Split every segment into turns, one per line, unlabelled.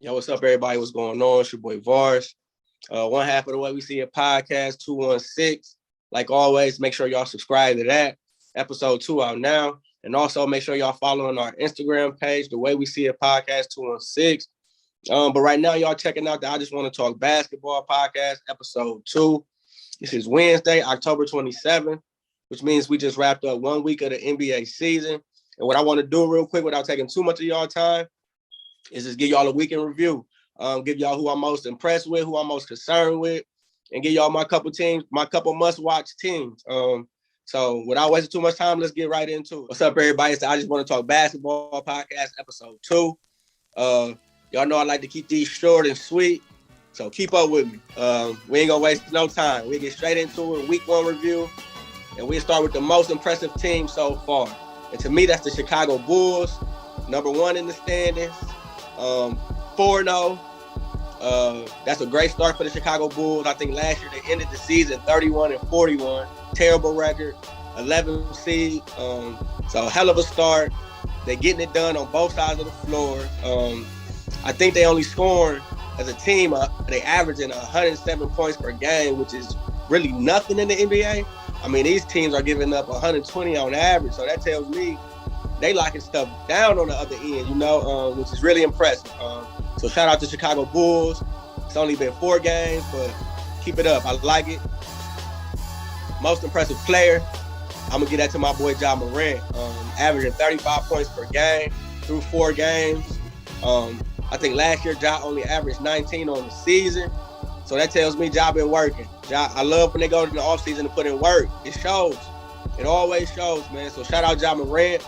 Yo, what's up, everybody? What's going on? It's your boy Vars. One half of the Way We See It podcast, 216. Like always, make sure y'all subscribe to that. Episode 2 out now. And also make sure y'all following our Instagram page, The Way We See It podcast, 216. But right now, y'all checking out the I Just Want to Talk Basketball podcast, episode 2. This is Wednesday, October 27th, which means we just wrapped up 1 week of the NBA season. And what I want to do real quick without taking too much of y'all time is just give y'all a weekend review. Give y'all who I'm most impressed with, who I'm most concerned with, and give y'all my couple must-watch teams. So without wasting too much time, let's get right into it. What's up, everybody? It's the I Just Want to Talk Basketball podcast, episode 2. Y'all know I like to keep these short and sweet, so keep up with me. We ain't gonna waste no time. We get straight into it, week 1 review, and we start with the most impressive team so far. And to me, that's the Chicago Bulls, number 1 in the standings. 4-0. That's a great start for the Chicago Bulls. I think last year they ended the season 31-41. Terrible record, 11th seed. So hell of a start. They're getting it done on both sides of the floor. I think they only scored as a team. They averaging 107 points per game, which is really nothing in the NBA. I mean, these teams are giving up 120 on average. So that tells me they locking stuff down on the other end, which is really impressive. So shout out to Chicago Bulls. It's only been 4 games, but keep it up. I like it. Most impressive player, I'm going to give that to my boy Ja Morant. Averaging 35 points per game through 4 games. I think last year Ja only averaged 19 on the season. So that tells me Ja been working. I love when they go to the offseason to put in work. It shows. It always shows, man. So shout out Ja Morant.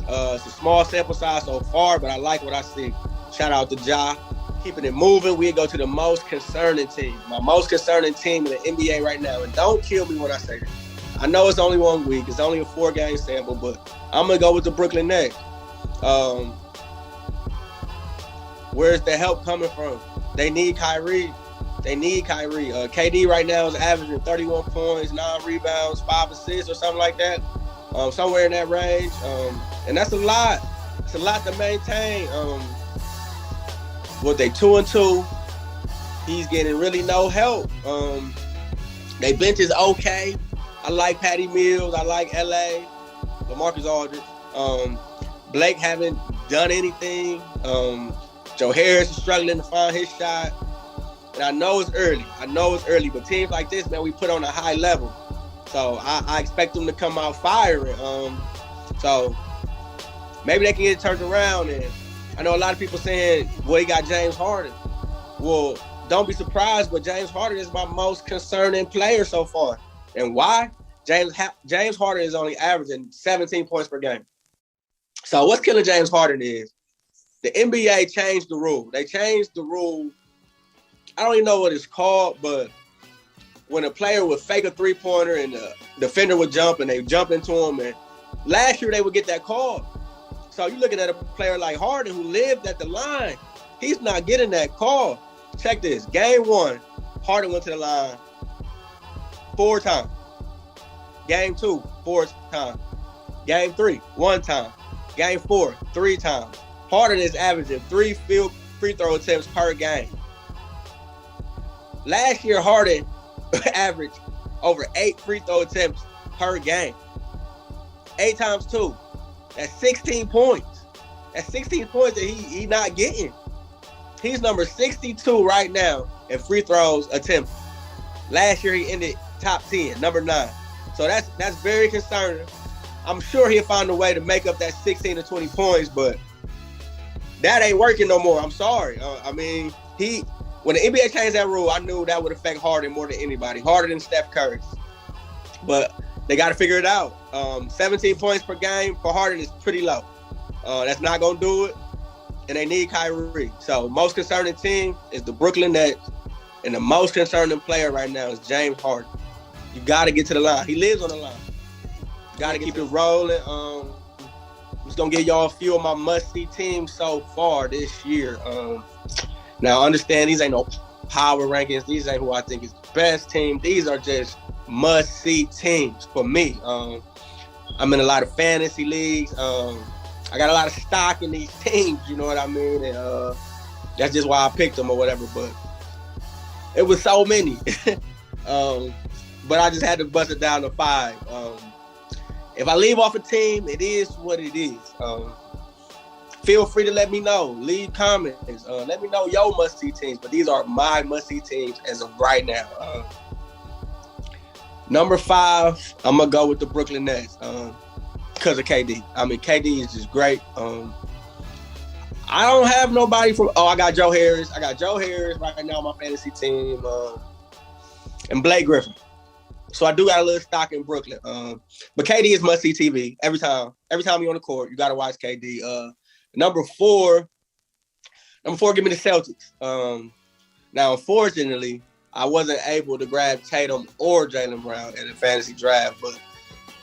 It's a small sample size so far, but I like what I see. Shout out to Ja. Keeping it moving, we go to the most concerning team. My most concerning team in the NBA right now. And don't kill me when I say this. I know it's only 1 week. It's only a 4-game sample, but I'm going to go with the Brooklyn Nets. Where's the help coming from? They need Kyrie. KD right now is averaging 31 points, 9 rebounds, 5 assists or something like that. Somewhere in that range. And that's a lot. It's a lot to maintain. They 2-2. He's getting really no help. They bench is okay. I like Patty Mills. I like LA. LaMarcus Aldridge. Blake haven't done anything. Joe Harris is struggling to find his shot. And I know it's early. But teams like this, man, we put on a high level. So I expect them to come out firing. So maybe they can get it turned around. And I know a lot of people saying, well, he got James Harden. Well, don't be surprised, but James Harden is my most concerning player so far. And why? James Harden is only averaging 17 points per game. So what's killing James Harden is the NBA changed the rule. They changed the rule. I don't even know what it's called, but when a player would fake a three-pointer and the defender would jump and they jump into him, and last year they would get that call. So you're looking at a player like Harden who lived at the line. He's not getting that call. Check this. Game 1, Harden went to the line 4 times. Game 2, 4 times. Game 3, 1 time. Game 4, 3 times. Harden is averaging 3 free throw attempts per game. Last year, Harden averaged over 8 free throw attempts per game. 8 times 2. That's 16 points. That's 16 points that he not getting. He's number 62 right now in free throws attempted. Last year he ended top 10, number 9. So that's very concerning. I'm sure he'll find a way to make up that 16 to 20 points, but that ain't working no more. I'm sorry. When the NBA changed that rule, I knew that would affect Harden more than anybody. Harder than Steph Curry. But they got to figure it out. 17 points per game for Harden is pretty low. That's not going to do it. And they need Kyrie. So most concerning team is the Brooklyn Nets. And the most concerning player right now is James Harden. You got to get to the line. He lives on the line. You got to keep it rolling. I'm just going to give y'all a few of my must-see teams so far this year. Now, understand these ain't no power rankings. These ain't who I think is the best team. These are just must-see teams for me. I'm in a lot of fantasy leagues. I got a lot of stock in these teams, you know what I mean? And That's just why I picked them or whatever. But it was so many. But I just had to bust it down to 5. If I leave off a team, it is what it is. Feel free to let me know. Leave comments. Let me know your must-see teams. But these are my must-see teams as of right now. Number 5, I'm going to go with the Brooklyn Nets because of KD. I mean, KD is just great. I don't have nobody from – I got Joe Harris. I got Joe Harris right now on my fantasy team and Blake Griffin. So I do got a little stock in Brooklyn. But KD is must-see TV every time. Every time you're on the court, you got to watch KD. Number 4, give me the Celtics. Now, unfortunately, I wasn't able to grab Tatum or Jaylen Brown in the fantasy draft, but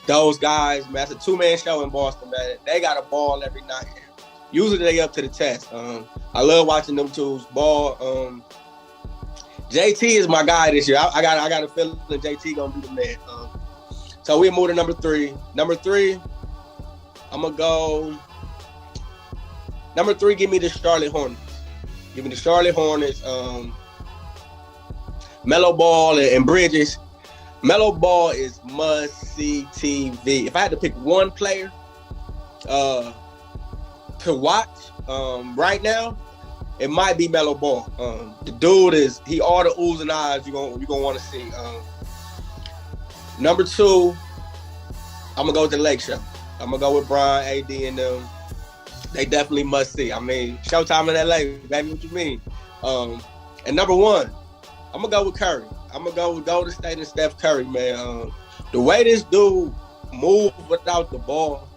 those guys, man, it's a 2-man show in Boston, man. They got a ball every night. Usually they up to the test. I love watching them twos ball. JT is my guy this year. I got a feeling that JT gonna be the man. So we move to number 3. Number 3, I'm gonna go. Number 3, give me the Charlotte Hornets. Give me the Charlotte Hornets. Melo Ball and Bridges. Melo Ball is must-see TV. If I had to pick one player to watch right now, it might be Melo Ball. The dude he all the oohs and ahs you're gonna want to see. Number 2, I'm gonna go with the Lake Show. I'm gonna go with Brian, AD, and them. They definitely must see. I mean, Showtime in LA, baby. What you mean? And number 1, I'm gonna go with Curry. I'm gonna go with Golden State and Steph Curry, man. The way this dude moves without the ball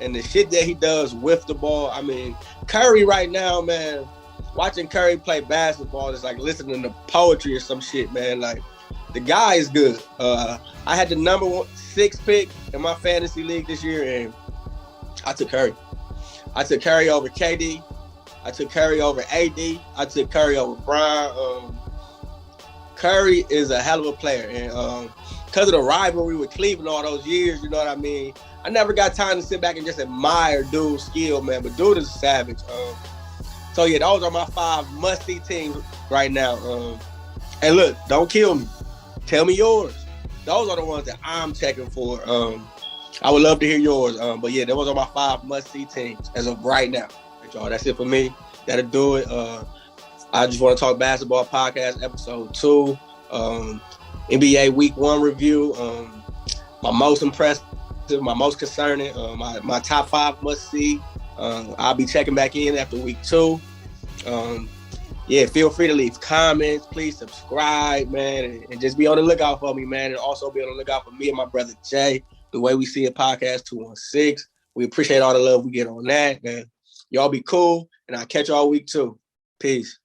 and the shit that he does with the ball. I mean, Curry right now, man. Watching Curry play basketball is like listening to poetry or some shit, man. Like, the guy is good. I had the number 6 pick in my fantasy league this year, and I took Curry. I took Curry over KD. I took Curry over AD. I took Curry over Brian. Curry is a hell of a player, and because of the rivalry with Cleveland all those years, you know what I mean? I never got time to sit back and just admire dude's skill, man, but dude is a savage. So, yeah, those are my 5 must-see teams right now. And look, don't kill me. Tell me yours. Those are the ones that I'm checking for. I would love to hear yours. But, yeah, those are my 5 must-see teams as of right now. Y'all, that's it for me. That'll do it. I just want to talk basketball podcast episode 2. NBA week 1 review. My most impressive, my most concerning, my top 5 must see. I'll be checking back in after week 2. Yeah, feel free to leave comments. Please subscribe, man, and just be on the lookout for me, man. And also be on the lookout for me and my brother Jay, The Way We See It Podcast 216. We appreciate all the love we get on that, man. Y'all be cool, and I'll catch y'all week 2. Peace.